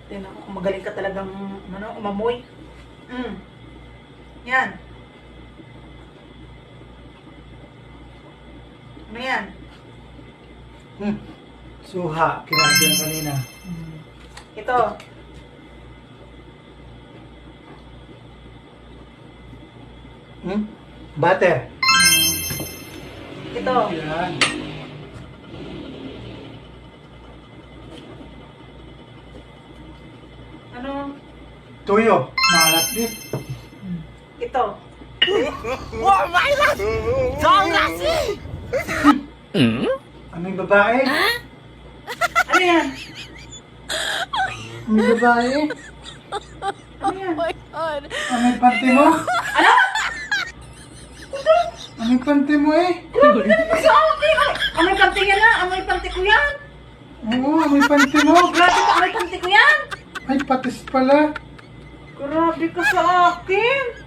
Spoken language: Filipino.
Tingnan ko kung magaling ka talagang umamoy. Yan. Ano yan? Suha, kinabi yan kanina. Ito. Butter. Ito. Yan. Ano? Tuyo. Maalat din. Ito. Ano yung babae? Ano yan? Ano yung babae? Ano yan? Ano yung panty mo? Ano? Ano yung panty mo eh? Grabe naman sa akin! Amoy panty yan na! Amoy panty ko yan! Oo, ano yung panty mo? Grabe ka! Amoy panty ko yan! Ay, patis pala. Grabe ka sa akin!